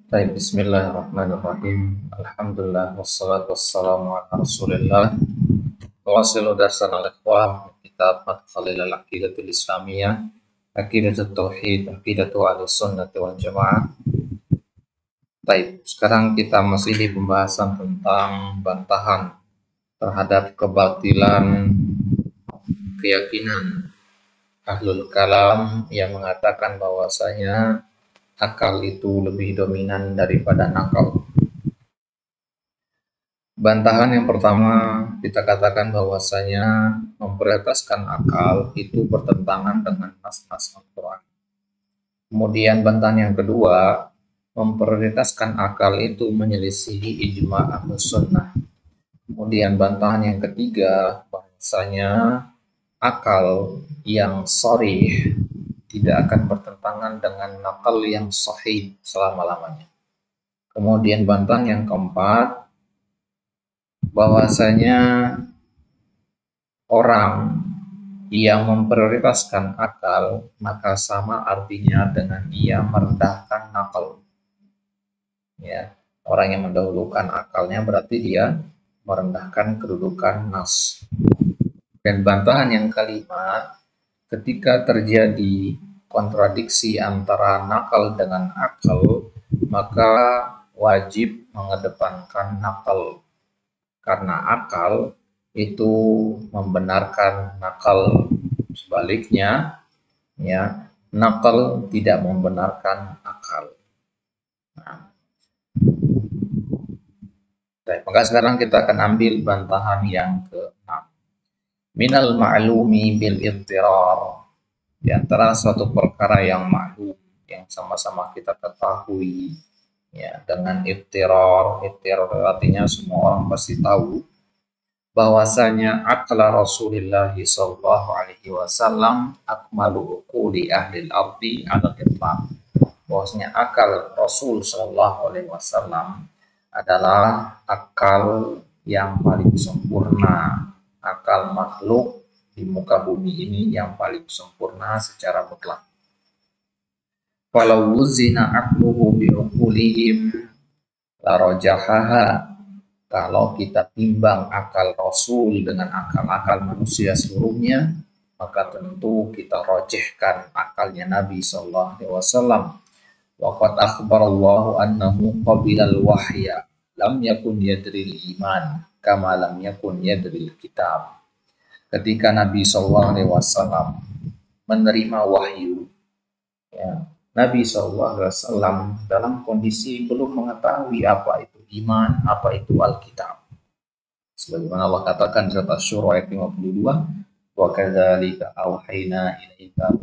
Baik, bismillahirrahmanirrahim. Alhamdulillah wassalatu wassalamu ala Rasulillah. Wasilu darsan al-ikhwah kitab Madkhalil al-Aqidatul Islamiyah, Aqidatut Tauhid, Aqidatu Ahlussunnah wal Jamaah. Baik, sekarang kita masih di pembahasan tentang bantahan terhadap kebatilan keyakinan Ahlul Kalam yang mengatakan bahwasanya akal itu lebih dominan daripada nakal. Bantahan yang pertama, kita katakan bahwasanya memprioritaskan akal itu bertentangan dengan nas-nas Al-Quran. Kemudian bantahan yang kedua, memprioritaskan akal itu menyelisihi ijma' Ahlus Sunnah. Kemudian bantahan yang ketiga, bahwasanya akal yang sharih tidak akan bertentangan dengan nakal yang sahih selama-lamanya. Kemudian bantahan yang keempat, bahwasanya orang yang memprioritaskan akal maka sama artinya dengan ia merendahkan nakal. Ya, orang yang mendahulukan akalnya berarti dia merendahkan kedudukan nas. Dan bantahan yang kelima, ketika terjadi kontradiksi antara nakal dengan akal, maka wajib mengedepankan nakal. Karena akal itu membenarkan nakal, sebaliknya ya, nakal tidak membenarkan akal. Nah, maka sekarang kita akan ambil bantahan yang ke-6. Minal ma'lumi bil ittirar, di antara suatu perkara yang maklum, yang sama-sama kita ketahui, ya, dengan ittirar. Ittirar artinya semua orang pasti tahu bahwasanya akal Rasulullah sallallahu alaihi wasallam akmalu uquli ahli al-ardi ala al-itlaq. Bahwasanya akal Rasul sallallahu alaihi wasallam adalah akal yang paling sempurna, akal makhluk di muka bumi ini yang paling sempurna secara mutlak. Walau wuzina aqluhu bi uqulihim la rajahaha, kalau kita timbang akal Rasul dengan akal-akal manusia seluruhnya, maka tentu kita rojehkan akalnya Nabi Sallallahu Alaihi Wasallam. Waqad akhbarallahu annahu qabilal wahya lam yakun yadril iman kama lam yakun yadril kitab. Ketika Nabi Sallallahu Alaihi Wasallam menerima wahyu, ya, Nabi SAW dalam kondisi belum mengetahui apa itu iman, apa itu Alkitab. Sebagaimana Allah katakan di surat Asy-Syura ayat 52, wa kadzalika auhayna ilaika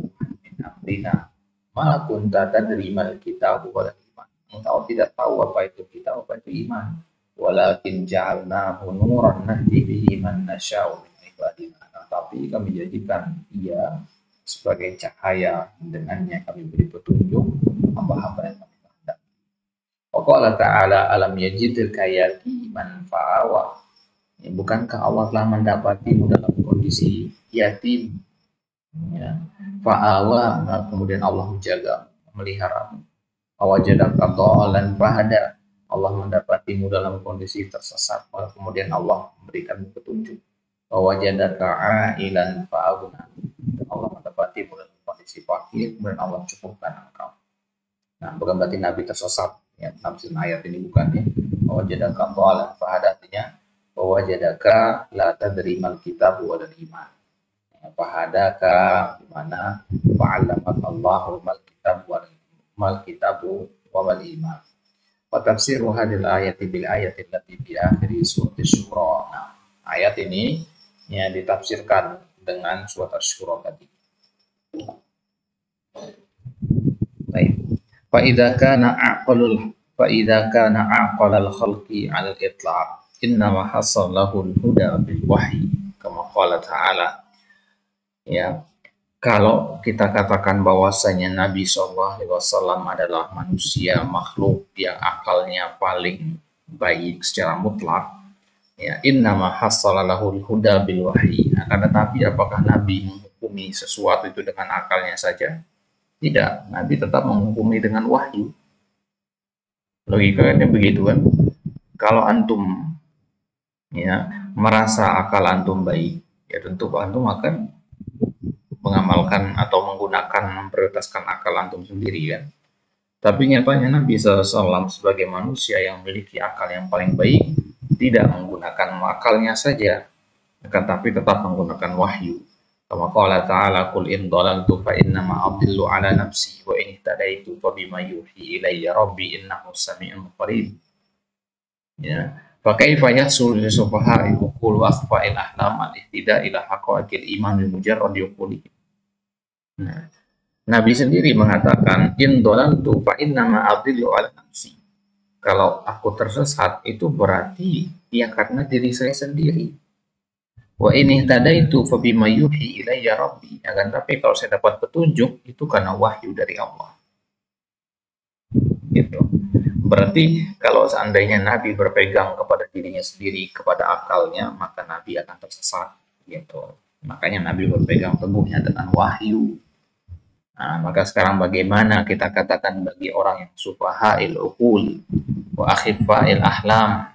min amrina ma kunta tadri mal kitab wal iman. Engkau tidak tahu apa itu kitab, apa itu iman. Walakin ja'alnahu nuran nahdi bihi man nasya'u min ibadina. Tapi kami jadikan ia sebagai cahaya, dengannya kami beri petunjuk hamba-hamba yang kami kehendaki. Waqala ta'ala alam yajidka yatiman fa'awa. Bukankah Allah telah mendapatimu dalam kondisi yatim, ya, fa'awa, kemudian Allah menjaga, memelihara. Awajadaka dhalan fahada, Allah mendapatimu dalam kondisi tersesat, kemudian Allah memberikan petunjuk. Awajadaka ailan fa'aghna, Allah mendapatimu dalam kondisi fakir, kemudian Allah cukupkan engkau. Nah, bukan berarti Nabi tersesat, ya, tafsir ayat ini bukan, ya. Awajadaka dhalan fahada artinya wajadaka la tadrimal kitab wal iman. Fahadaka di mana fa'allamat Allahu mal kitab wal iman. Wa tafsiru hadil ayati bil ayati allati bi akhiri surat Asy-Syura. Nah, ayat ini ya ditafsirkan dengan surat Asy-Syura tadi. Baik. Fa idza kana aqalul khalqi 'ala al-itlaq innama hasalahul huda bil wahyi kama qala ta'ala. Ya, kalau kita katakan bahwasanya Nabi SAW adalah manusia makhluk yang akalnya paling baik secara mutlak, ya, innama hasalahul huda bil wahyi. Akan tetapi apakah Nabi menghukumi sesuatu itu dengan akalnya saja? Tidak, Nabi tetap menghukumi dengan wahyu. Logikanya begitu kan. Kalau antum ya merasa akal antum baik, ya tentu antum akan mengamalkan atau menggunakan memprioritaskan akal antum sendiri kan. Tapi nyatanya Nabi SAW sebagai manusia yang memiliki akal yang paling baik tidak menggunakan akalnya saja, akan tapi tetap menggunakan wahyu. Kama qala ta'ala qul in dhalaltu fa innama adillu ala nafsi wa in ihtadaitu fa bima yuhi ilayya rabbi innahu sami'un qarib. Ya. Fa kaifa yahsul li sufaha'i uqul wa akhfa'il ahlam al-ihtida ila haqaiqil iman bi mujarrad uquli. Nah, Nabi sendiri mengatakan in dhalaltu fa innama adillu ala nafsi. Kalau aku tersesat itu berarti ya karena diri saya sendiri. Wa ini tadaitu fa bima yuhi ilayya rabbi. Akan tapi kalau saya dapat petunjuk itu karena wahyu dari Allah. Gitu. Berarti kalau seandainya Nabi berpegang kepada dirinya sendiri, kepada akalnya, maka Nabi akan tersesat. Gitu. Makanya Nabi berpegang teguhnya dengan wahyu. Nah, maka sekarang bagaimana kita katakan bagi orang yang sufahail uqul wa akhifa'il ahlam.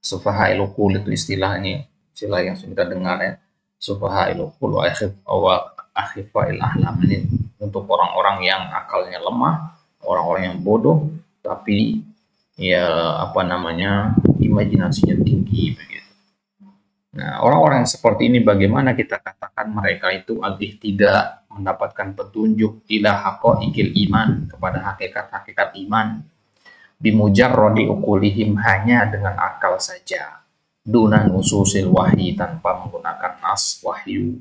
Sufahail uqul itu istilahnya, istilah yang sudah dengar ya. Sufahail uqul wa akhifa'il ahlam ini untuk orang-orang yang akalnya lemah, orang-orang yang bodoh, tapi ya apa namanya imajinasinya tinggi begitu. Nah, orang-orang yang seperti ini bagaimana kita katakan mereka itu tidak mendapatkan petunjuk ila haqaiqil iman, kepada hakikat-hakikat iman, bimujarradi uqulihim, hanya dengan akal saja, dunan ususil wahyi, tanpa menggunakan nas wahyu.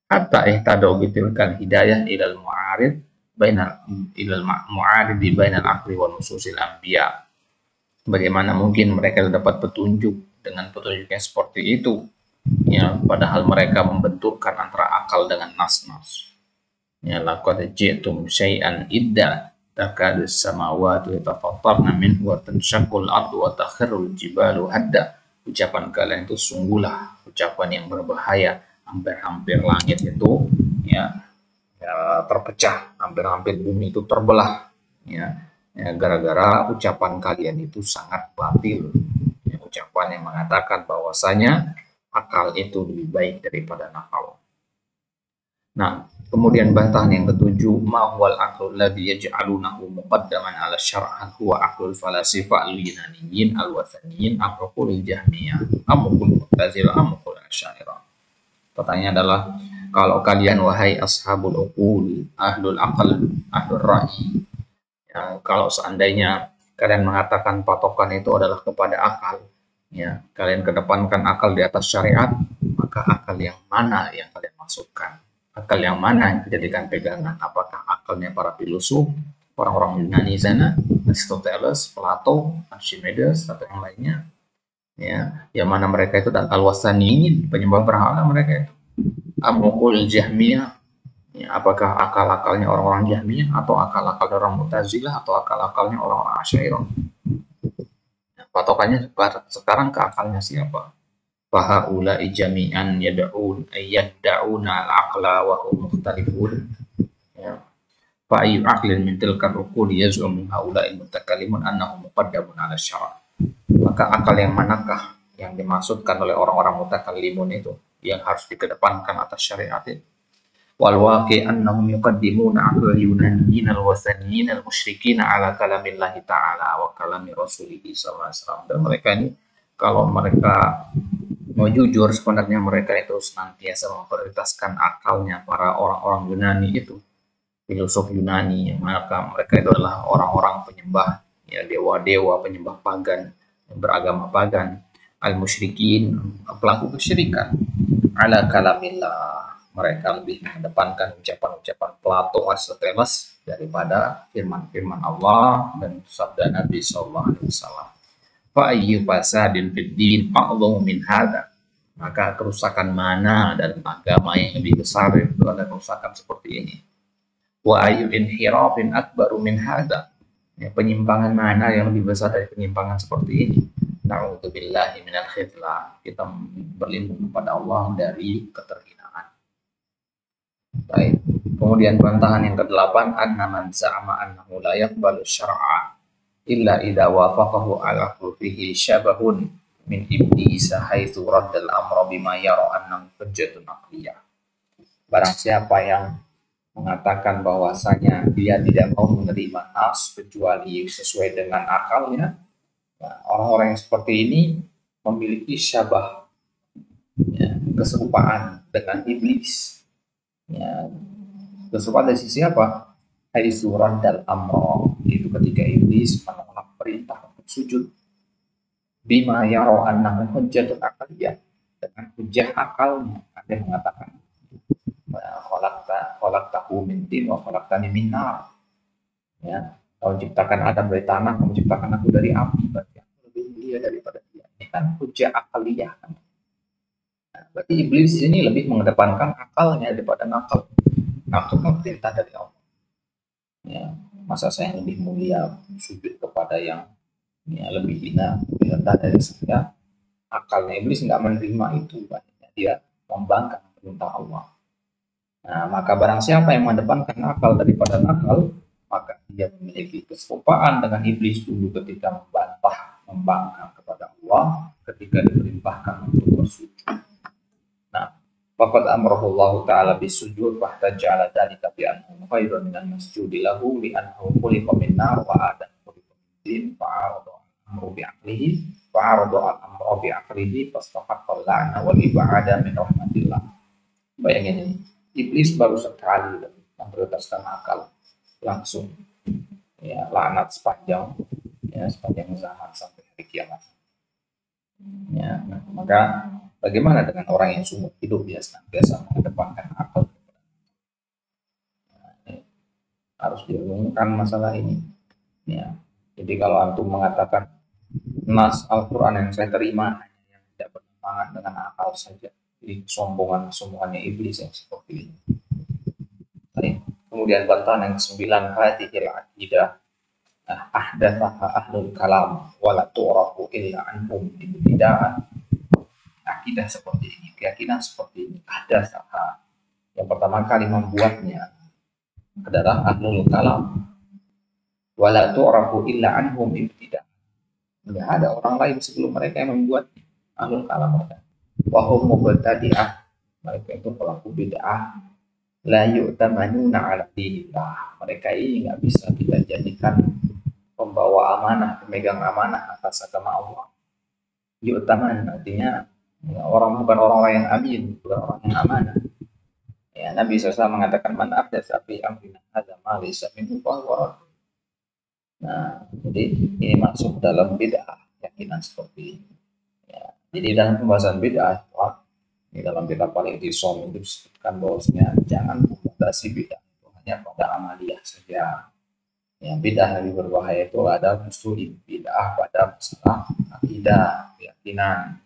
Hatta ihtadau bitilkal hidayah ilal mu'arid bainal ilal mu'arid bainal aqli wa nususil anbiya. Bagaimana mungkin mereka dapat petunjuk dengan petunjuk yang seperti itu, ya, padahal mereka membenturkan antara akal dengan nas-nas. Ya, laqad ji'tum syai'an idda takadu samawati yatafattarna minhu wa tanshaqqul ardu wa takhirrul jibalu hadda. Ucapan kalian itu sungguhlah ucapan yang berbahaya, hampir-hampir langit itu ya, ya terpecah, hampir-hampir bumi itu terbelah, ya, ya gara-gara ucapan kalian itu sangat batil, ya, ucapan yang mengatakan bahwasanya akal itu lebih baik daripada nakal. Nah, kemudian bantahan yang ketujuh, ma huwal aqlu alladhi yaj'alunahu muqaddaman 'ala syar'an huwa aqlul falasifa al-yunaniyyin al-wathaniyyin aqlul jahmiyah amqul mu'tazilah amqul asy'ariyah. Pertanyaannya adalah, kalau kalian wahai ashabul uqul, ahlul aql, ahlul ra'i, ya, kalau seandainya kalian mengatakan patokan itu adalah kepada akal, ya, kalian kedepankan akal di atas syariat, maka akal yang mana yang kalian maksudkan? Akal yang mana yang dijadikan pegangan? Apakah akalnya para filosof, orang-orang Yunani sana, Aristoteles, Plato, Archimedes, atau yang lainnya? Ya, yang mana mereka itu dan al-wasaniyin, penyembah berhala mereka itu. Amukul Jahmiyah, ya, apakah akal-akalnya orang-orang Jahmiyah, atau akal-akal orang Mu'tazilah, atau akal-akalnya orang-orang Asy'ariyah? Nah, patokannya sekarang ke akalnya siapa? Fahaula'i jami'an yadda'una al-aqla wa hum mukhtalifun. Ya. Fa ayyu aqlin min tilkal uquli yaz'umu haula'il mutakallimun annahu muqaddamun 'ala syara'. Maka akal yang manakah yang dimaksudkan oleh orang-orang mutakallimun itu yang harus dikedepankan atas syariat itu? Wal waqi' annahum yuqaddimuna aqlal yunaniyyin al-wasaniyin al-musyrikin 'ala kalamillahi ta'ala wa kalami rasulih sallallahu alaihi wasallam. Dan mereka ini kalau mereka mau jujur, sebenarnya mereka itu senantiasa memprioritaskan akalnya para orang-orang Yunani itu, filosof Yunani, maka mereka itu adalah orang-orang penyembah, ya, dewa-dewa, penyembah pagan, beragama pagan, al-musyrikin, pelaku kesyirikan, ala kalamillah, mereka lebih mengedepankan ucapan-ucapan Plato, Aristoteles daripada firman-firman Allah dan sabda Nabi sallallahu alaihi wasallam. Fa ayyu fasadin fid din a'dhamu min hadza. Maka kerusakan mana dalam agama yang lebih besar itu ada kerusakan seperti ini. Wa ayyu inhirafin akbaru min hadza. Ya, penyimpangan mana yang lebih besar dari penyimpangan seperti ini? Na'udzubillahi minal khidlan. Kita berlindung kepada Allah dari keterhinaan. Baik. Kemudian bantahan yang ke-8, anna man za'ama annahu la yaqbalu syar'a illa idza wafaqahu ala khulfihi syabahun min iblis haitsu raddal amra bima yara annahu hujjatun aqliyah. Barang siapa yang mengatakan bahwasanya dia tidak mau menerima nas kecuali sesuai dengan akalnya, nah, orang-orang yang seperti ini memiliki syabah, ya, keserupaan dengan iblis. Ya, keserupaan dari sisi apa? Haitsu raddal amra, itu ketika iblis menolak perintah untuk sujud, bima yara annahu hujjatun aqliyah, dengan hujah akalnya. Ada yang mengatakan khalaqtahu min tin wa khalaqtani min nar. Ya, kau ciptakan Adam dari tanah, kamu ciptakan aku dari api, berarti aku lebih mulia daripada dia. Ini kan hujah akaliyah kan. Nah, berarti iblis ini lebih mengedepankan akalnya daripada nakal. Untuk memerintah dari Allah. Ya, masa saya lebih mulia sujud kepada yang, ya, lebih hina, lebih rendah dari saya. Akalnya iblis nggak menerima itu, banyak dia membangkang perintah Allah. Nah, maka barang siapa yang mengedepankan akal daripada nakal, maka dia memiliki keserupaan dengan iblis dulu ketika membantah, membangkang kepada Allah ketika diperintahkan untuk bersujud. Nah, faqad amarahu Allah Ta'ala bisujud fahtaja'ala dzalika bi annahu khairun minal masjudi lahu li annahu khuliqa min nar wa adam khuliqa min tin fa'arada amru bi aqlihi fa'arada amru bi aqlihi fastaqaqqa la'na wal ib'ada min rahmatillah. Bayangin ini, iblis baru sekali memprioritaskan akal, langsung, ya, laknat sepanjang, ya, sepanjang zaman sampai hari kiamat. Ya, nah, maka bagaimana dengan orang yang sungguh hidup biasa mengedepankan akal? Nah, ini harus direnungkan masalah ini. Ya, jadi kalau antum mengatakan nas Al-Quran yang saya terima hanya yang tidak bertentangan dengan akal saja, jadi kesombongan semuanya iblis yang seperti ini. Baik. Kemudian bantahan yang ke-9, hadhil aqidah ahdatsaha ahlul kalam wala tu'rafu illa anhum ibtida'an. Akidah seperti ini, keyakinan seperti ini, ahdatsaha, yang pertama kali membuatnya adalah ahlul kalam, wala tu'rafu illa anhum ibtida'an. Tidak ada orang lain sebelum mereka yang membuat ahlul kalam mereka. Wahum mubtadi'ah, mereka itu pelaku bid'ah, la yu'tamanuna ala dinillah, mereka ini nggak bisa kita jadikan pembawa amanah, pemegang amanah atas agama Allah. Yu'taman artinya, ya, bukan orang-orang yang amin, bukan orang yang amanah. Ya, Nabi SAW mengatakan man ahdatsa fi amrina hadza ma laysa minhu fa huwa radd. Nah, jadi ini masuk dalam bid'ah, keyakinan seperti ini. Ya, jadi dalam pembahasan bid'ah, di dalam kitab Al-I'tisam itu disebutkan bahwasanya jangan membatasi bid'ah itu hanya pada amaliyah saja. Yang bid'ah lebih berbahaya itu ada justru bid'ah pada masalah akidah, keyakinan.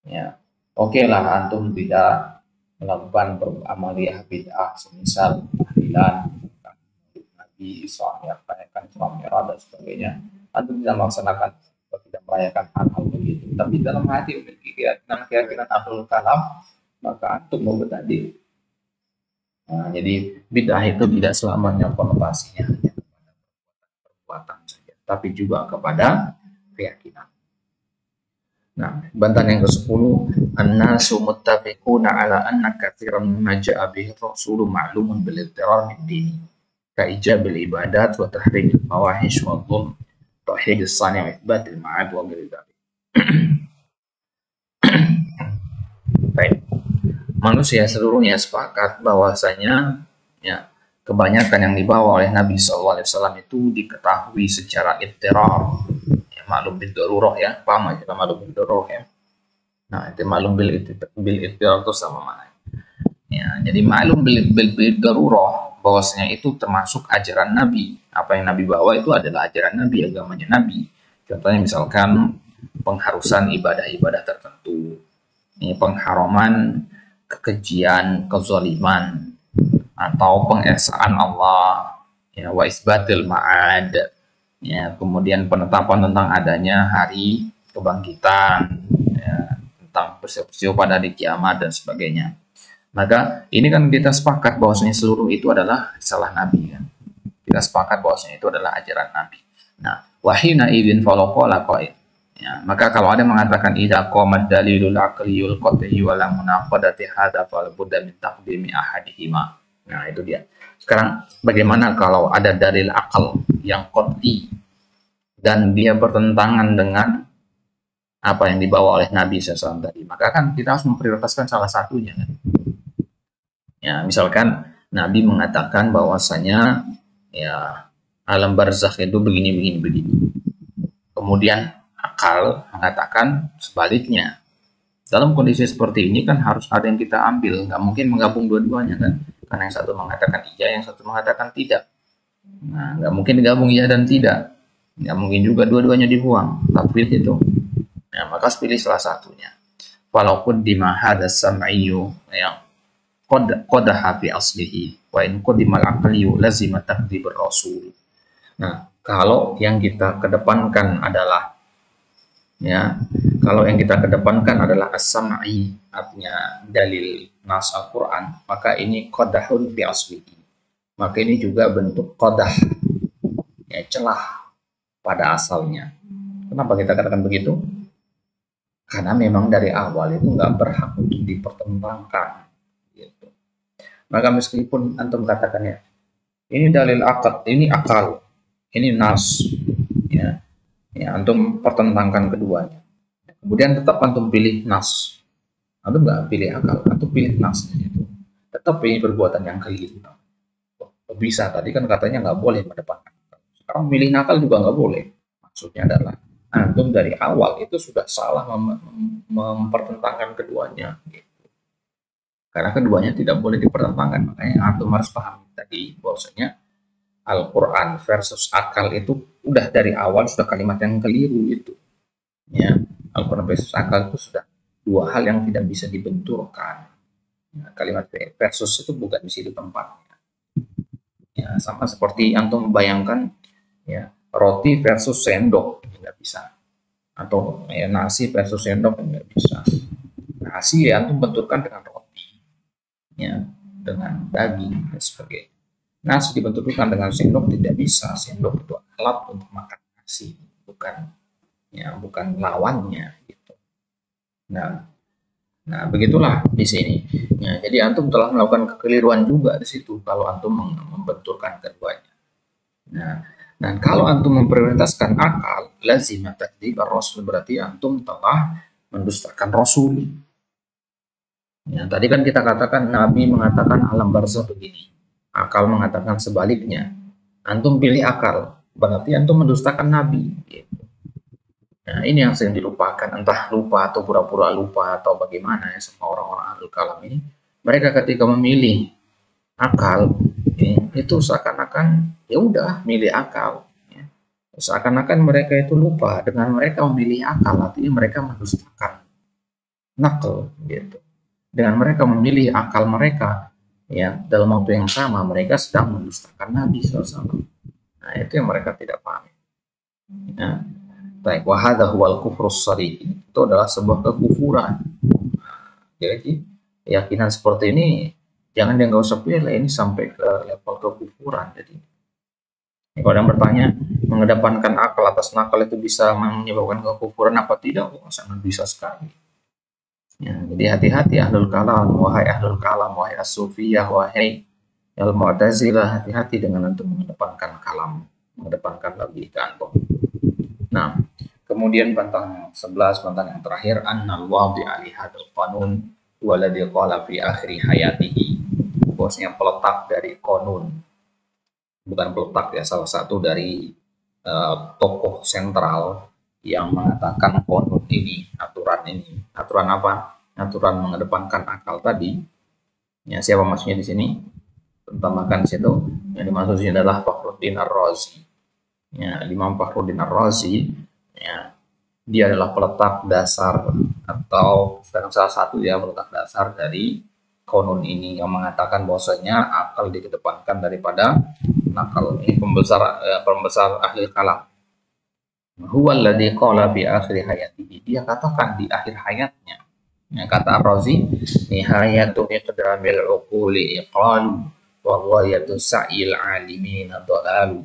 Ya, oke lah antum tidak melakukan amaliyah bid'ah semisal tahlilan, Nabi Isa merayakan Isra Mi'raj dan sebagainya. Antum tidak melaksanakan atau tidak merayakan hal-hal begitu, tapi dalam hati memiliki keyakinan ahlul kalam, maka antum mubtadi'. Nah, jadi bid'ah itu tidak selamanya konotasinya hanya kepada perbuatan saja, tapi juga kepada keyakinan. Nah, bantahan yang ke-10, an-nasu muttafiquna ala anna katsiran mimma ja'a bihi rasulu ma'lumun bil idtirar min dini ka ijabil ibadat wa tahrimil fawahish wa dhulm tauhid as-sani' wa itsbatil ma'ad wa ghairi dzalik. Baik. Manusia seluruhnya sepakat bahwasanya, ya, kebanyakan yang dibawa oleh Nabi SAW itu diketahui secara idtirar. Maklum bil darurah, ya, paham kita maklum bil darurah, ya. Nah, itu maklum bil idtirar itu sama mana? Ya, jadi maklum bil darurah bahwasanya itu termasuk ajaran Nabi. Apa yang Nabi bawa itu adalah ajaran Nabi, agamanya Nabi. Contohnya misalkan pengharusan ibadah-ibadah tertentu, ini pengharaman kekejian, kezaliman, atau pengesaan Allah, ya, wa isbatil ma'ad, ya, kemudian penetapan tentang adanya hari kebangkitan, ya, tentang peristiwa pada hari kiamat dan sebagainya. Maka ini kan kita sepakat bahwasanya seluruh itu adalah risalah Nabi, kan? Kita sepakat bahwasanya itu adalah ajaran Nabi. Nah, wahina idin faloqala qaid. Ya, maka kalau ada yang mengatakan idza qamad dalilul aqliyul qat'i wa la munaqadati hadza fal budda min taqdimi ahadihima. Nah, itu dia. Sekarang bagaimana kalau ada dalil akal yang qat'i dan dia bertentangan dengan apa yang dibawa oleh Nabi SAW tadi? Maka kan kita harus memprioritaskan salah satunya kan. Ya, misalkan Nabi mengatakan bahwasanya ya alam barzakh itu begini. Kemudian akal mengatakan sebaliknya. Dalam kondisi seperti ini kan harus ada yang kita ambil, nggak mungkin menggabung dua-duanya kan. Karena yang satu mengatakan iya, yang satu mengatakan tidak. Nah, nggak mungkin digabung iya dan tidak. Nggak mungkin juga dua-duanya dibuang. Tapi itu. Nah, maka pilih salah satunya. Walaupun di mahada sam'iyu yang qadaha fi aslihi wa in qadimal aqliyu lazima takdzibur rasul. Nah, kalau yang kita kedepankan adalah kalau yang kita kedepankan adalah as-sam'i, artinya dalil nas Al-Qur'an, maka ini qadahun fi aslihi. Maka ini juga bentuk qadah, ya celah pada asalnya. Kenapa kita katakan begitu? Karena memang dari awal itu nggak berhak untuk dipertentangkan. Gitu. Maka meskipun antum katakannya, ini dalil akal, ini akal, ini nas, ya antum pertentangkan keduanya. Kemudian tetap antum pilih nas, antum nggak pilih akal, antum pilih nas itu. Tetap ini perbuatan yang keliru. Bisa tadi kan katanya nggak boleh mendepankan. Sekarang milih nakal juga nggak boleh. Maksudnya adalah antum dari awal itu sudah salah mempertentangkan keduanya. Gitu. Karena keduanya tidak boleh dipertentangkan. Makanya antum harus paham tadi bahwasanya Al-Quran versus akal itu udah dari awal sudah kalimat yang keliru itu. Ya, Al-Quran versus akal itu sudah dua hal yang tidak bisa dibenturkan. Ya, kalimat versus itu bukan di situ tempatnya. Ya, sama seperti antum membayangkan ya roti versus sendok nggak bisa, atau ya, nasi versus sendok nggak bisa. Nasi ya antum benturkan dengan roti, ya dengan daging dan sebagainya. Nasi dibenturkan dengan sendok tidak bisa. Sendok itu alat untuk makan nasi, bukan lawannya gitu. Nah, begitulah di sini. Ya, jadi antum telah melakukan kekeliruan juga di situ kalau antum membenturkan keduanya. Nah, dan kalau antum memprioritaskan akal, lazimah takdzib ar-rasul, berarti antum telah mendustakan Rasul. Ya, tadi kan kita katakan Nabi mengatakan alam barzakh begini. Akal mengatakan sebaliknya. Antum pilih akal, berarti antum mendustakan Nabi. Gitu. Nah, ini yang sering dilupakan, entah lupa atau pura-pura lupa atau bagaimana ya sama orang-orang ahlul kalam ini. Mereka ketika memilih akal, ya, itu seakan-akan ya udah milih akal. Ya. Seakan-akan mereka itu lupa dengan mereka memilih akal, artinya mereka mendustakan nakal gitu. Dengan mereka memilih akal mereka, ya dalam waktu yang sama mereka sedang mendustakan Nabi SAW. Nah, itu yang mereka tidak paham. Ya. Baik, wahada huwal kufrus sharih. Itu adalah sebuah kekufuran. Jadi keyakinan seperti ini jangan dia nggak usah pilih, ini sampai ke level kekufuran. Jadi kalau yang bertanya mengedepankan akal atas nakal itu bisa menyebabkan kekufuran apa tidak? Oh, sangat bisa sekali. Ya, jadi hati-hati ahlul kalam, wahai ahlul kalam, wahai as-sufiyah, wahai al-mu'tazilah, hati-hati dengan untuk mengedepankan kalam, mengedepankan logika. Nah, kemudian bantang 11, bantang yang terakhir, annal wadi ali hadal qanun waladhi qala fi akhiri hayatihi. Bosnya peletak dari konun, bukan peletak ya, salah satu dari tokoh sentral yang mengatakan konun ini, aturan apa? Aturan mengedepankan akal tadi. Ya, siapa maksudnya di sini? Utamakan situ. Yang dimaksudnya adalah Fakhruddin Ar-Razi. Ya, Imam Fakhruddin Ar-Razi, ya, dia adalah peletak dasar atau salah satu ya peletak dasar dari konun ini yang mengatakan bahwasanya akal dikedepankan daripada nakal. Ini pembesar ahli kalam. Huwa alladzi qala bi akhir hayatihi. Dia katakan di akhir hayatnya. Ya, kata Ar-Razi, nihayatu iqdamil uquli iqalu wa ghayatu sa'il alimin dhalalu.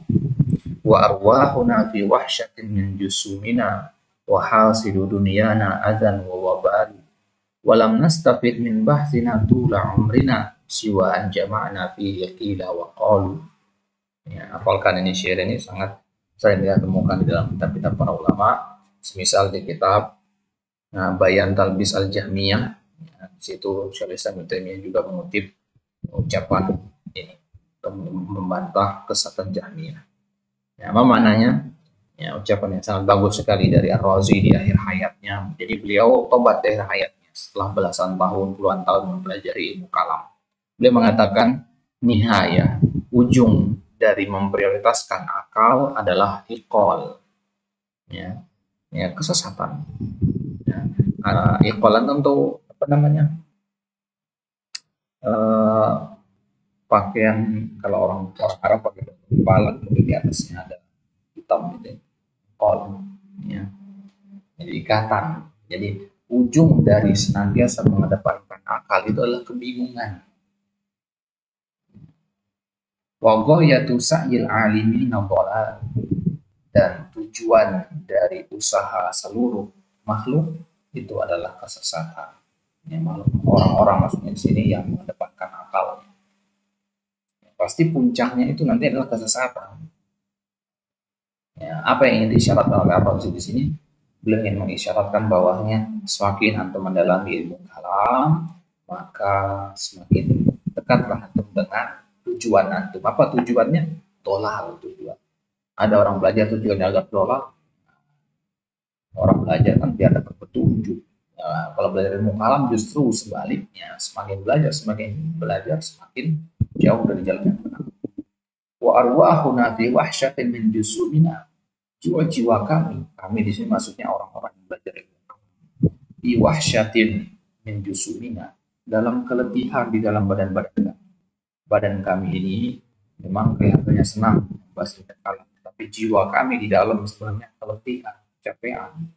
wa arwahuna fi wahsyatin min jusumina wa hasidu dunyana adzan wa wabal wa lam nastafid min bahthina tula umrina siwa an jama'na fihi qila wa qalu. Ya, hafalkan ini syair ini sangat sering kita temukan di dalam kitab-kitab para ulama, semisal di kitab Bayan Talbis Al-Jahmiyah. Ya, di situ Syaikhul Islam Ibnu Taimiyah juga mengutip ucapan ini untuk membantah kesesatan Jahmiyah. Ya, apa maknanya? Ya, ucapan yang sangat bagus sekali dari Ar-Razi di akhir hayatnya. Jadi beliau tobat di akhir hayatnya setelah belasan tahun, puluhan tahun mempelajari ilmu kalam. Beliau mengatakan nihaya, ujung dari memprioritaskan akal adalah iqol, ya, ya kesesatan. Ya, iqolan tentu apa namanya? Pakaian kalau orang Arab pakai kepala, kemudian di atasnya ada hitam gitu, iqol, ya. Jadi ikatan. Jadi ujung dari senantiasa mengedepankan akal itu adalah kebingungan. Wa ghayatu sa'il alimina dhalal, dan tujuan dari usaha seluruh makhluk itu adalah kesesatan. Ya, orang-orang maksudnya di sini yang mengedepankan akal. Ya, pasti puncaknya itu nanti adalah kesesatan. Ya, apa yang ingin disyaratkan oleh Ar-Razi di sini? Beliau ingin mengisyaratkan bahwanya semakin antum mendalami ilmu kalam, maka semakin dekatlah antum dengan tujuan antum. Apa tujuannya? Dolal tujuan. Ada orang belajar tujuannya agak dolal. Orang belajar kan biar dapat petunjuk. Ya, kalau belajar ilmu kalam justru sebaliknya, semakin belajar semakin jauh dari jalan yang benar. Wa arwahuna fi wahsyatin min jusumina, jiwa-jiwa kami di sini maksudnya orang-orang yang belajar ilmu kalam, fi wahsyatin min jusumina, dalam kelebihan di dalam badan kami ini memang kelihatannya senang membahas kalam, tapi jiwa kami di dalam sebenarnya keletihan, kecapean.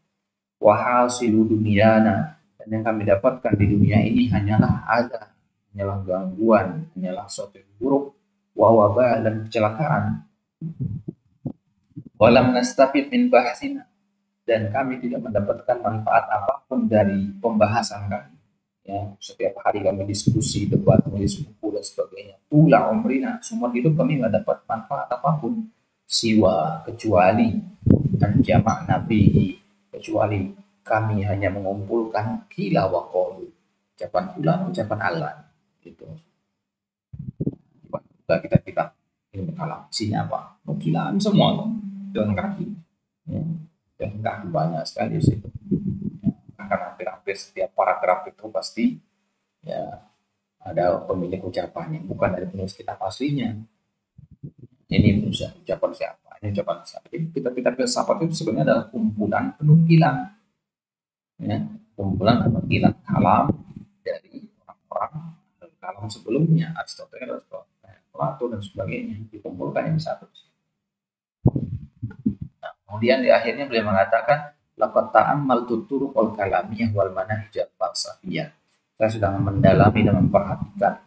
Wahasilu dunyana, dan yang kami dapatkan di dunia ini hanyalah ada, hanyalah gangguan, hanyalah sesuatu yang buruk, wawabah dan kecelakaan. Walam nastafid min bahsina, dan kami tidak mendapatkan manfaat apapun dari pembahasan kami. Ya, setiap hari kami diskusi, debat, menulis buku dan sebagainya. Tula umrina, semua hidup kami tidak dapat manfaat apapun. Siwa, kecuali anjamak nabihi, kecuali kami hanya mengumpulkan kila wa qalu, ucapan fulan, ucapan Allah, gitu. Coba kita ilmu kalam, isinya apa? Nukilan semua, jalan kaki, ya. Jalan kaki banyak sekali sih. Karena hampir-hampir setiap paragraf itu pasti ya ada pemilik ucapannya, bukan dari penulis kitab aslinya. Ini ucapan siapa? Ini ucapan siapa? Jadi kitab-kitab filsafat itu sebenarnya adalah kumpulan penukilan, ya, kumpulan penukilan kalam dari orang-orang kalam sebelumnya, Aristoteles, Plato dan sebagainya, dikumpulkan yang satu. Nah, kemudian di akhirnya beliau mengatakan laqad ta'ammaltu turuqal kalamiyah wal manahij al falsafiyah. Saya sudah mendalami dan memperhatikan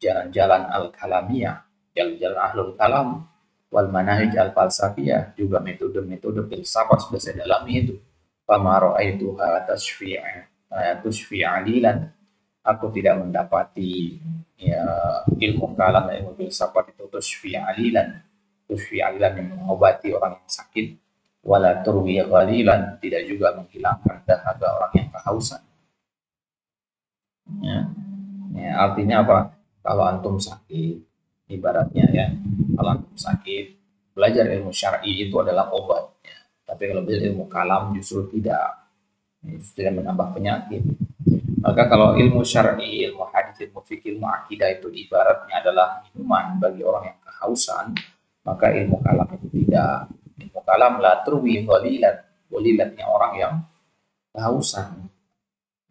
jalan-jalan al-kalamiyah, jalan-jalan ahlul kalam, wal manahij al falsafiyah, juga metode-metode filsafat sudah saya dalami itu. Fama ra'aituha tashfi' alilan. Aku tidak mendapati ya ilmu kalam dan ilmu filsafat itu tashfi' alilan yang mengobati orang yang sakit, wala turwi ghalilan, tidak juga menghilangkan dahaga orang yang kehausan. Ya. Ya, artinya apa? Kalau antum sakit, ibaratnya ya, kalau antum sakit, belajar ilmu syar'i itu adalah obat. Ya. Tapi kalau belajar ilmu kalam justru tidak, tidak menambah penyakit. Maka kalau ilmu syar'i, ilmu hadis, ilmu fikih, ilmu akidah itu ibaratnya adalah minuman bagi orang yang kehausan, maka ilmu kalam itu tidak. Ilmu kalam la turwi ghalilatnya orang yang kehausan.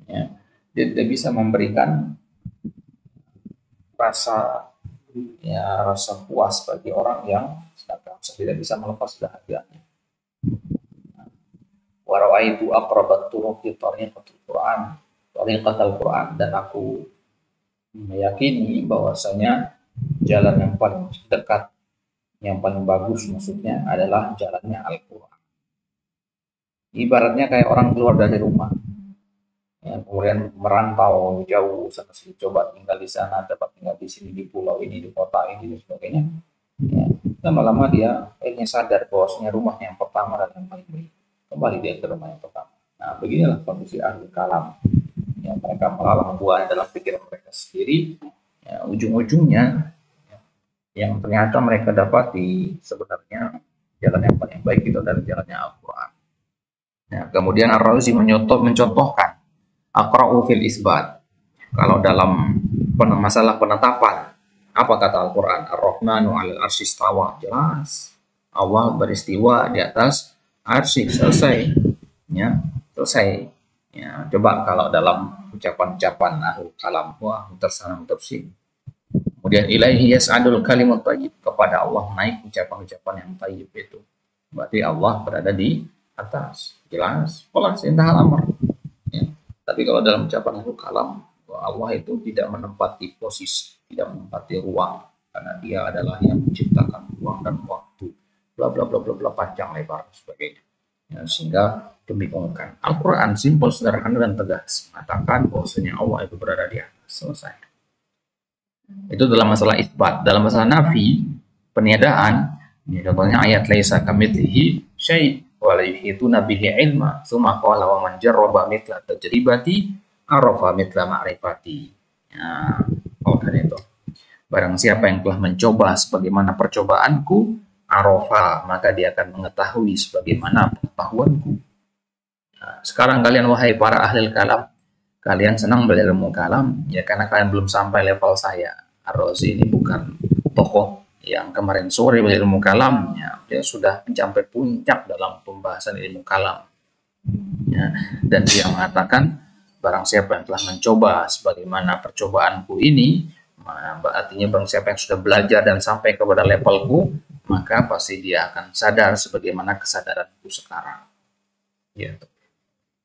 Ya. Dia tidak bisa memberikan rasa puas bagi orang yang sedang kehausan, tidak bisa melepas dahaganya. Wa ra'aitu aqrabat turuqi tariqatul Qur'an, tariqatul Qur'an, dan aku meyakini bahwasanya jalan yang paling dekat yang paling bagus maksudnya adalah jalannya Al-Quran. Ibaratnya kayak orang keluar dari rumah, ya, kemudian merantau jauh sana sini, coba tinggal di sana, dapat tinggal di sini, di pulau ini, di kota ini, dan sebagainya. Ya, lama-lama dia akhirnya sadar bahwasanya rumahnya yang pertama dan yang paling baik. Kembali dia ke rumah yang pertama. Nah, beginilah kondisi ahli kalam. Ya, mereka melalang buah dalam pikiran mereka sendiri. Ya, ujung-ujungnya ya, yang ternyata mereka dapati sebenarnya jalan yang paling baik itu adalah jalannya Al-Quran. Ya, kemudian Ar-Razi mencontohkan Aqra'u fil isbat. Kalau dalam masalah penetapan, apa kata Al-Quran? Ar-Rahmanu 'alal arsy istawa. Jelas. Allah beristiwa di atas arsy, selesai. Ya, selesai. Ya, coba kalau dalam ucapan-ucapan ahlul kalam, wah tersanam tafsir. Kemudian ilaihi yas'adul kalimut thayyib, kepada Allah naik ucapan-ucapan yang thayyib itu. Berarti Allah berada di atas. Jelas. Pola intah al-amr. Ya. Tapi kalau dalam ucapan ahlul kalam, Allah itu tidak menempati posisi, tidak menempati ruang, karena dia adalah yang menciptakan ruang dan waktu, bla bla bla bla bla, panjang lebar dan sebagainya. Ya, sehingga membingungkan. Al-Quran simpel, sederhana dan tegas, mengatakan bahwasanya Allah itu berada di atas. Selesai. Itu dalam masalah isbat. Dalam masalah nafi, peniadaan, ya, contohnya ayat laisa kamitslihi syai' wa la yuhituna bihi ilma, tsumma qala wa man jarraba mithla tajribati arafa mithla ma'rifati. Ya, itu. Barang siapa yang telah mencoba sebagaimana percobaanku, arafa, maka dia akan mengetahui sebagaimana pengetahuanku. Nah, sekarang kalian wahai para ahli kalam, kalian senang belajar ilmu kalam ya karena kalian belum sampai level saya. Ar-Razi ini bukan tokoh yang kemarin sore belajar ilmu kalam, ya, dia sudah mencapai puncak dalam pembahasan ilmu kalam. Ya, dan dia mengatakan barang siapa yang telah mencoba sebagaimana percobaanku ini, artinya barang siapa yang sudah belajar dan sampai kepada levelku, maka pasti dia akan sadar sebagaimana kesadaranku sekarang. Gitu.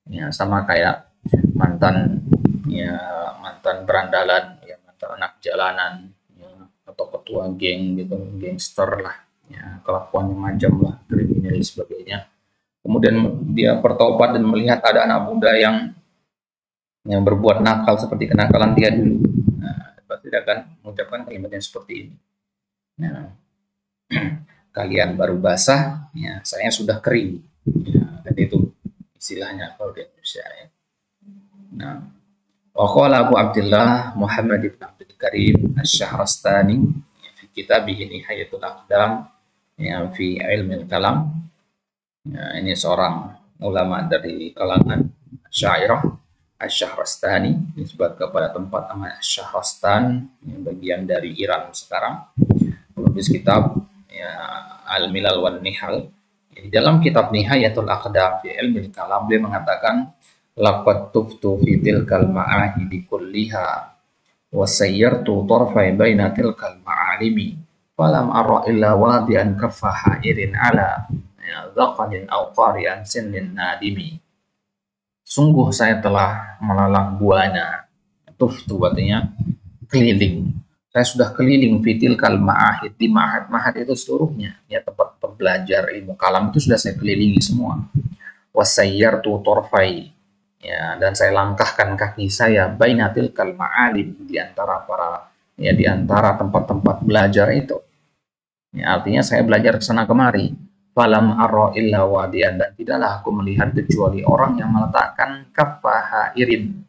Ya, sama kayak mantan berandalan, ya, mantan anak jalanan, ya, atau ketua geng gitu, gangster lah, ya, kelakuannya macam lah, kriminal dan sebagainya. Kemudian dia bertobat dan melihat ada anak muda yang berbuat nakal seperti kenakalan dia dulu. Nah, pasti akan mengucapkan kalimat yang seperti ini. Nah, kalian baru basah, ya, saya sudah kering. Ya, dan itu istilahnya kalau di Indonesia. Ya. Nah, waqala Abu Abdullah Muhammad ibn Abdul Karim Asy-Syahrastani fi kitabih Nihayatul Aqdam, ya, fi ilmi kalam. Ya, ini seorang ulama dari kalangan Syairah, Asy-Syahrastani, disebut kepada tempat nama Syahrastan, yang bagian dari Iran sekarang. Penulis kitab, ya, Al-Milal wan Nihal. Di dalam kitab Nihayatul Aqdam fi Ilmil Kalam, dia mengatakan laqad tuftu fi tilkal ma'ahidi kulliha wa sayyartu tarfai baina tilkal ma'alimi falam ara illa wadi'an kaffa ha'irin ala dhaqanin aw qari'an sinnin nadimi. Sungguh saya telah melalang buana. Tuftu artinya keliling. Saya sudah keliling fitil kal ma'ahid, di ma'ahad itu seluruhnya, ya, tempat belajar ilmu kalam itu sudah saya kelilingi semua. Wasayyartu torfai, ya, dan saya langkahkan kaki saya bainatil kal ma'alim, di antara di antara tempat-tempat belajar itu. Ya, artinya saya belajar ke sana kemari. Falam arra illa wadian, dan tidaklah aku melihat kecuali orang yang meletakkan kaffa hairin.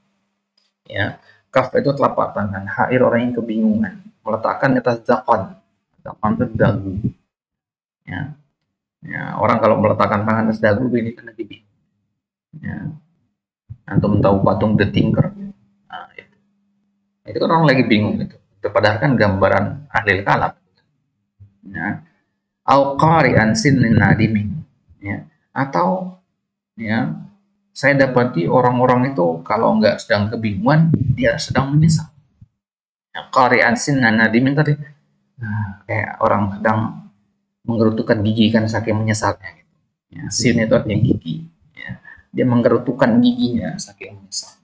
Ya, kaf itu telapak tangan, hair orang yang kebingungan, meletakkan di atas zakon itu dagu. Ya. Ya, orang kalau meletakkan tangan atas dagu ini kan lagi bingung. Ya. Antum tahu patung The Tinker? Nah, itu kan orang lagi bingung gitu. Itu padahal kan gambaran ahli kalam. Ya. Au qari'an sinnin nadimin. Ya. Atau, ya, saya dapati orang-orang itu kalau nggak sedang kebingungan, dia sedang menyesal. Ya, qari'an sinnin nadimin tadi, kayak orang sedang menggerutukan gigi kan saking menyesalnya. Gitu. Ya, sin itu artinya gigi. Ya. Dia menggerutukan giginya saking menyesal.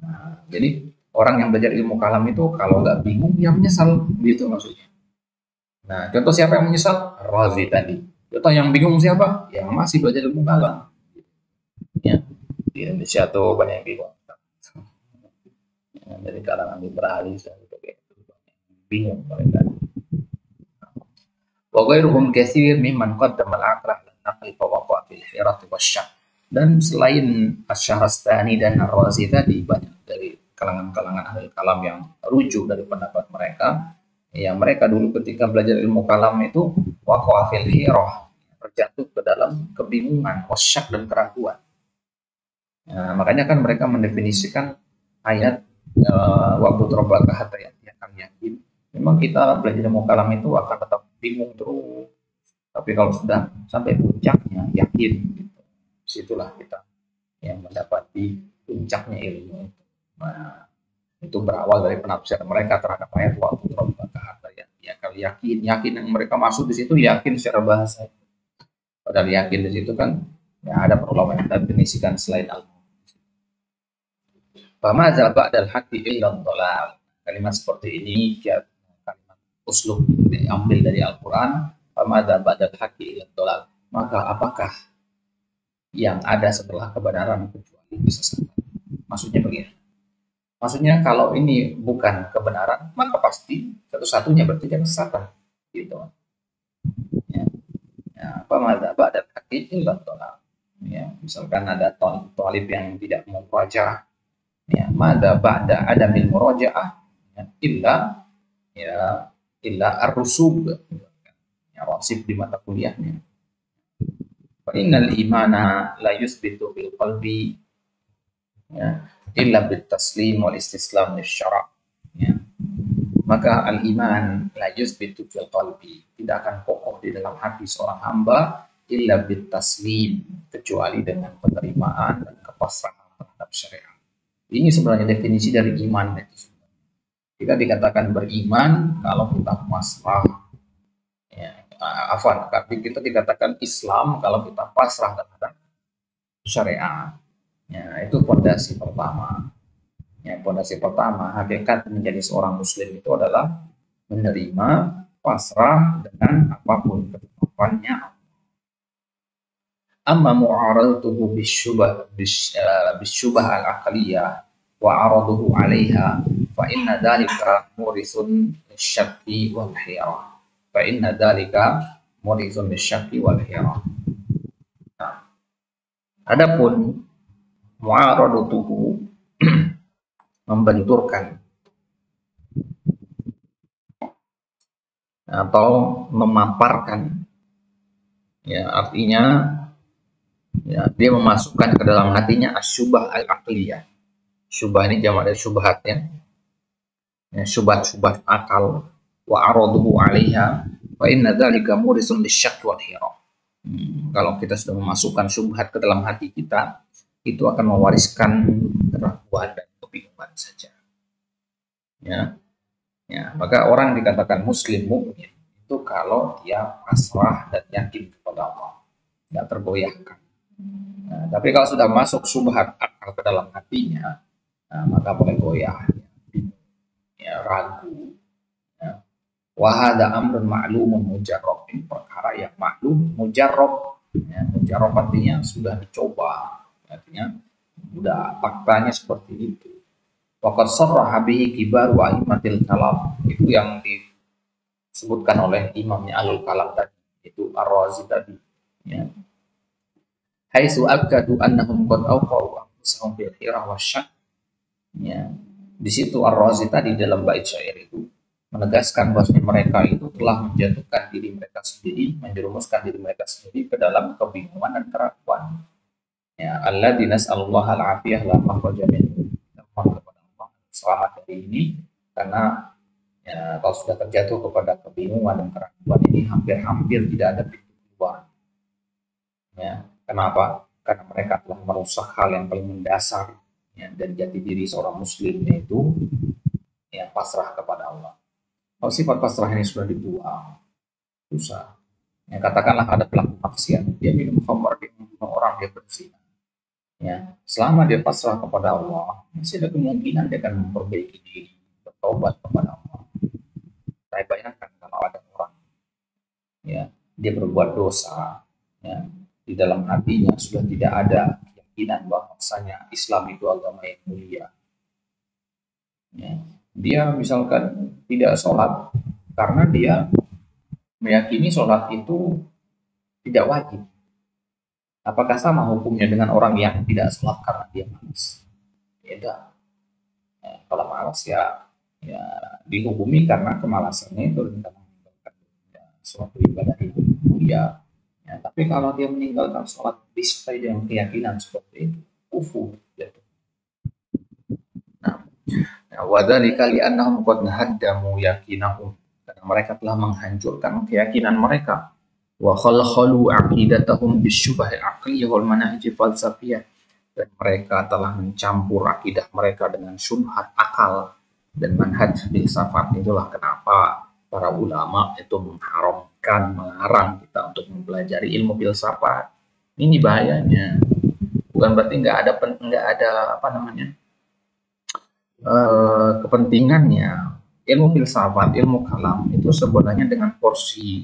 Nah, jadi orang yang belajar ilmu kalam itu kalau nggak bingung, dia menyesal, gitu maksudnya. Nah, contoh siapa yang menyesal? Razi tadi. Contoh yang bingung siapa? Yang masih belajar ilmu kalam. Ya, di Indonesia tuh banyak yang bingung. Ya, dari kalangan liberalis dan sebagainya. Bingung mereka. Wa ghairuhum katsir mimman qaddama al-aql ala an-naql fa waqa fil hirat wasyak. Dan selain Asy-Syahrastani dan Ar-Razi tadi banyak dari kalangan-kalangan ahli kalam yang rujuk dari pendapat mereka, yang mereka dulu ketika belajar ilmu kalam itu waqa fil hirah, terjatuh ke dalam kebingungan, wasyak dan keraguan. Nah, makanya kan mereka mendefinisikan ayat wabud robbaka hatta akan yakin. Memang kita belajar ilmu kalam itu akan tetap bingung terus. Tapi kalau sudah sampai puncaknya yakin, gitu. Situlah kita yang mendapati puncaknya ilmu itu. Nah, itu berawal dari penafsiran mereka terhadap ayat wabud robbaka hatta yakin. Yakin yang mereka maksud di situ yakin secara bahasa. Padahal yakin di situ kan ya ada ulama yang definisikan selain al. Famadza ba'dal haqqi illa dhalal. Kalimat seperti ini kalimat uslub diambil dari Al-Qur'an. Famadza ba'dal haqqi illa dhalal. Maka apakah yang ada setelah kebenaran kecuali kesesatan? Maksudnya begini. Maksudnya kalau ini bukan kebenaran, maka pasti satu-satunya berarti kesesatan. Gitu. Ya. Ya, famadza ba'dal haqqi illa dhalal. Ya, misalkan ada thalib yang tidak mau baca, ya mada ba'da adamil murajaah, ya, ya illa ar-rusub, ya wasif di mata kuliahnya. Fa innal imana la yusbitu bil qalbi, ya illa bit taslim wal istislam lisyara', ya. Maka al iman la yusbitu fil qalbi, tidak akan kokoh di dalam hati seorang hamba illa bit taslim, kecuali dengan penerimaan dan kepasrahan terhadap syariat. Ini sebenarnya definisi dari iman itu. Kita dikatakan beriman kalau kita pasrah. Ya, tapi kita dikatakan Islam kalau kita pasrah terhadap syariat. Ya, itu fondasi pertama. Ya, fondasi pertama, hakikat menjadi seorang muslim itu adalah menerima pasrah dengan apapun ketetapannya. Amma mu'aradatuhu bisyubah al-aqliyah wa araduhu 'alaiha fa inna dzalika murisun syakki wal hirah. Fa inna dzalika murisun syakki wal hirah. Nah, adapun mu'aradatuhu membenturkan atau memaparkan, ya artinya ya, dia memasukkan ke dalam hatinya asyubah al-aqliyah. Syubah ini jamak dari syubhat, ya. Ya, syubhat akal, wa araduhu 'alaiha wa inna dzalika murisun lisyak wal hirah. Kalau kita sudah memasukkan syubhat ke dalam hati kita, itu akan mewariskan keraguan dan kebingungan saja. Ya. Ya, maka orang dikatakan muslim mukmin itu kalau dia pasrah dan yakin kepada Allah, tidak tergoyahkan. Nah, tapi kalau sudah masuk syubhat akal ke dalam hatinya, nah, maka boleh goyah, ya, ragu. Ya. Wahada amrun ma'lumun mujarrab, ini perkara yang maklum mujarrab. Ya, mujarrab artinya sudah dicoba, artinya sudah faktanya seperti itu. Waqad sarraha bihi kibaru a'immatil kalam, itu yang disebutkan oleh imamnya Ahlul Kalam tadi, itu Ar-Razi tadi, ya. Haitsu akadu annahum qad awqa'u anfusahum bil hirah wasyak. Ya. Di situ Ar-Razi tadi dalam bait syair itu menegaskan bahwa mereka itu telah menjatuhkan diri mereka sendiri, menjerumuskan diri mereka sendiri ke dalam kebingungan dan keraguan. Ya, alladzina nas'alullaha al-afiyah la makhraja minhu. Selamat dari ini, karena ya, kalau sudah terjatuh kepada kebingungan dan keraguan ini hampir-hampir tidak ada pintu keluar. Ya, kenapa? Karena mereka telah merusak hal yang paling mendasar, ya, dan jati diri seorang muslim, yaitu ya pasrah kepada Allah. Kalau sifat pasrah ini sudah dibuang, susah. Ya, katakanlah ada pelaku maksiat, dia minum khamar, dia membunuh orang, dia berzina. Ya, selama dia pasrah kepada Allah, masih ada kemungkinan dia akan memperbaiki diri, bertobat kepada Allah. Saya bayangkan kalau ada orang ya, dia berbuat dosa, ya, di dalam hatinya sudah tidak ada keyakinan bahwasanya Islam itu agama yang mulia, ya. Dia misalkan tidak sholat karena dia meyakini sholat itu tidak wajib. Apakah sama hukumnya dengan orang yang tidak sholat karena dia malas? Beda. Ya, kalau malas ya, ya dihukumi karena kemalasannya itu tentang meninggalkan suatu ibadah itu mulia. Ya, tapi kalau dia meninggalkan sholat disertai dengan keyakinan seperti itu, kufur. Ya. Nah, wadzalika li'annahum qad haddamu yakinahum, karena mereka telah menghancurkan keyakinan mereka, wa khalkhalu aqidatahum bisyubahil aqliyah wal manahij falsafiyah, dan mereka telah mencampur akidah mereka dengan syubhat akal dan manhaj filsafat. Itulah kenapa para ulama itu mengharamkan, melarang kita untuk mempelajari ilmu filsafat. Ini bahayanya. Bukan berarti nggak ada apa namanya kepentingannya. Ilmu filsafat, ilmu kalam itu sebenarnya dengan porsi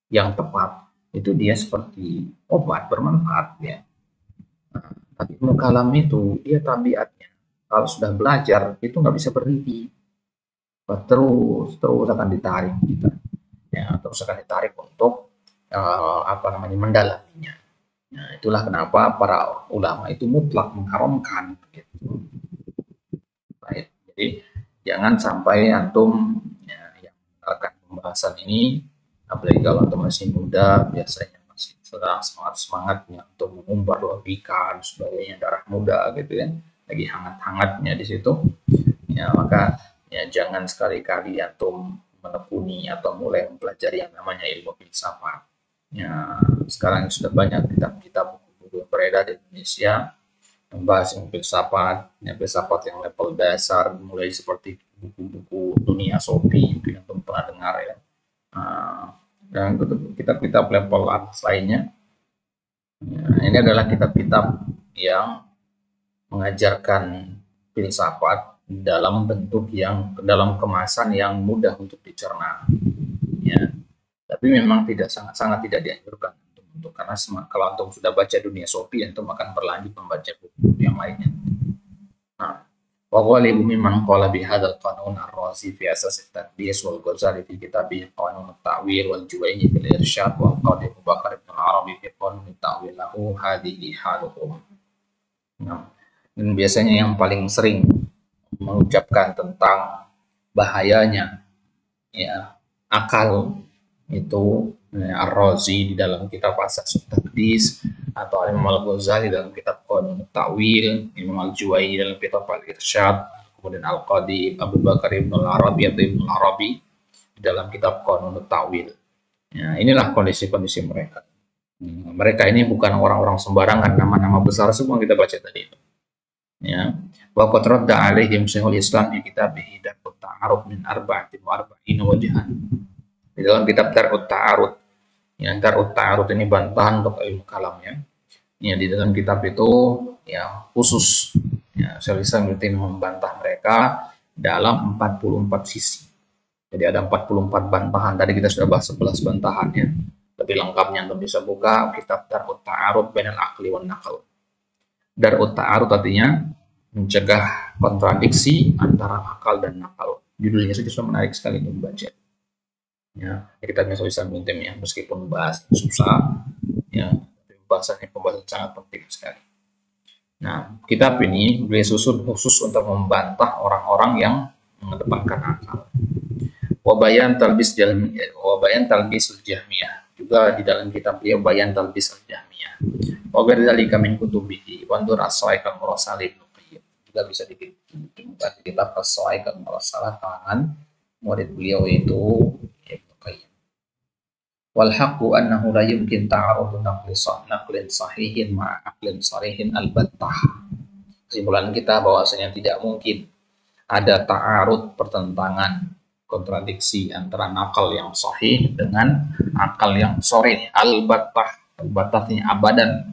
yang tepat itu dia seperti obat bermanfaat, ya. Nah, tapi ilmu kalam itu dia tabiatnya kalau sudah belajar itu nggak bisa berhenti, terus akan ditarik kita, ya, terus akan ditarik untuk apa namanya mendalaminya. Nah, itulah kenapa para ulama itu mutlak mengharamkan, gitu. Baik. Jadi jangan sampai antum, ya, yang akan pembahasan ini, apalagi kalau antum masih muda, biasanya masih sedang semangat-semangatnya untuk mengumbar logika dan sebagainya, darah muda gitu ya, lagi hangat-hangatnya di situ, ya, maka ya jangan sekali-kali antum menekuni atau mulai mempelajari yang namanya ilmu filsafat. Ya, sekarang sudah banyak kitab-kitab buku-buku yang beredar di Indonesia membahas yang filsafat yang level dasar, mulai seperti buku-buku Dunia Sofi, mungkin yang pernah dengar ya. Dan kitab-kitab level atas lainnya. Ya, ini adalah kitab-kitab yang mengajarkan filsafat dalam bentuk yang dalam kemasan yang mudah untuk dicerna. Ya. Tapi memang sangat tidak dianjurkan untuk karena kalau antum sudah baca Dunia Sofi, antum akan berlanjut membaca buku yang lainnya. Nah, wa ghalibu mimman qala bi hadzal qanun ar-Razi fi asas at-taqdis wal Ghazali fi kitabih Qanun at-Ta'wil wal Juwayni fil Irsyad wal Qadi Abu Bakar ibn al-Arabi fi Qanun at-Ta'wil lahu hadhihi haluhum. Nah, dan biasanya yang paling sering mengucapkan tentang bahayanya, ya, akal itu Ar-Razi di dalam kitab Asas Taqdis, atau Imam Al-Ghazali dalam kitab Qanun Ta'wil, Imam Al-Juwayni dalam kitab Al-Irsyad, kemudian Al-Qadi Abu Bakar ibn al-Arabi atau Ibn al-Arabi di dalam kitab Qanun Ta'wil. Ya, inilah kondisi-kondisi mereka. Mereka ini bukan orang-orang sembarangan, nama-nama besar semua kita baca tadi. Ya, wa qad radda alaihim Syekhul Islam fi kitabih Darut Ta'aruf min arba'atin wa arba'ina wajhan. Di dalam kitab Darut Ta'arud, ya, Darut Ta'arud ini bantahan untuk ilmu kalam, ya. Ya, di dalam kitab itu ya khusus, ya, Syekhul Islam membantah mereka dalam 44 sisi. Jadi ada 44 bantahan. Tadi kita sudah bahas 11 bantahan, ya. Lebih lengkapnya untuk bisa buka kitab Darut Ta'arud bainal aqli wan naql. Darut Ta'arud artinya mencegah kontradiksi antara akal dan nakal. Judulnya saja sudah menarik sekali untuk membaca. Ya, kita bisa ya, meskipun bahas susah, ya, pembahasan sangat penting sekali. Nah, kitab ini beliau susun khusus untuk membantah orang-orang yang mengedepankan akal. Wabayan talbis jahmiyah, juga di dalam kitab beliau Bayan talbis jahmiyah. Waberdalika min kutubihi wandur as-sa'iq al-mursalih, juga bisa ditemukan di kitab as-sa'iq al-mursalah kalangan murid beliau itu Ibnu Qayyim. Wal haqqu annahu la yumkin ta'arudu naqlin sahihin ma'a aqlin sarihin al-battah. Kesimpulan kita bahwasanya tidak mungkin ada ta'arud, pertentangan, kontradiksi antara nakal yang sahih dengan akal yang sharih, al-battah. Al-battahnya abadan.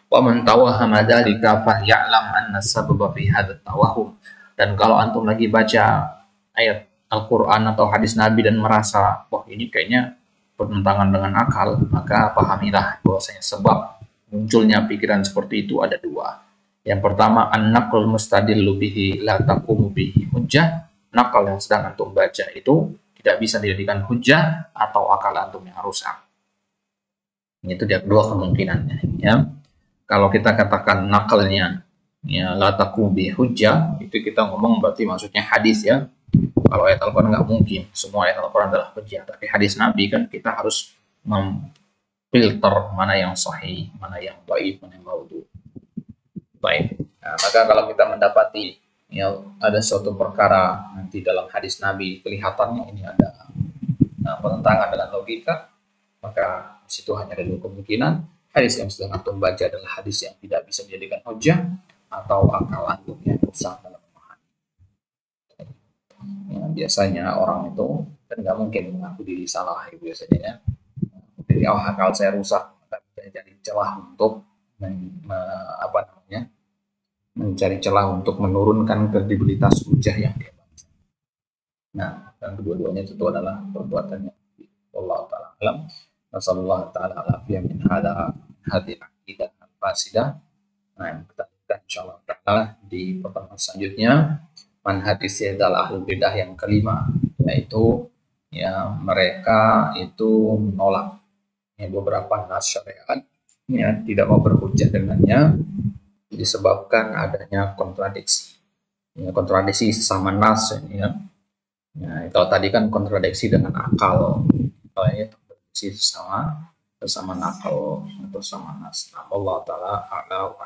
Wa man tawahhama dzalika falya'lam anna sababa fi hadzal tawahhum. Dan kalau antum lagi baca ayat Al-Quran atau hadis Nabi dan merasa, wah ini kayaknya bertentangan dengan akal, maka pahamilah bahwasanya sebab munculnya pikiran seperti itu ada dua. Yang pertama, an-naql mustadillu bihi la taqumu bihi hujjah. Nakal yang sedang antum baca itu tidak bisa dijadikan hujjah atau akal antum yang rusak. Itu dia dua kemungkinannya, ya. Kalau kita katakan nakalnya ya la taqumu bihi hujjah, itu kita ngomong berarti maksudnya hadis, ya. Kalau ayat Al-Quran nggak mungkin semua ayat Al-Quran adalah hujjah, tapi hadis Nabi kan kita harus memfilter mana yang sahih, mana yang dhaif, mana yang maudhu. Baik. Nah, maka kalau kita mendapati ya ada suatu perkara nanti dalam hadis Nabi kelihatannya ini ada penentangan dengan logika, maka di situ hanya ada dua kemungkinan. Hadis yang sedang antum baca adalah hadis yang tidak bisa dijadikan hujjah, atau akal antum yang rusak dalam memahami. Ya, biasanya orang itu kan nggak mungkin mengaku diri salah, ya, biasanya ya. Jadi akal saya rusak, maka jadi celah untuk mencari celah untuk menurunkan kredibilitas hujah yang dia baca. Nah, dan kedua-duanya itu adalah perbuatannya. Allah taala alam. Nasallallahu taala alafiyah min hadhihi aqidah al-fasidah. Nah, kita akan insyaallah taala di pertemuan selanjutnya manhaj istidlal ahlul bidah yang kelima, yaitu ya mereka itu menolak ya, beberapa nas syariat, ya, tidak mau berhujjah dengannya disebabkan adanya kontradiksi, ya, kontradiksi sesama nas, ya. Ya, kalau tadi kan kontradiksi dengan akal, kalau ini kontradiksi sesama akal atau sama nas. Nah, Allah taala a'la wa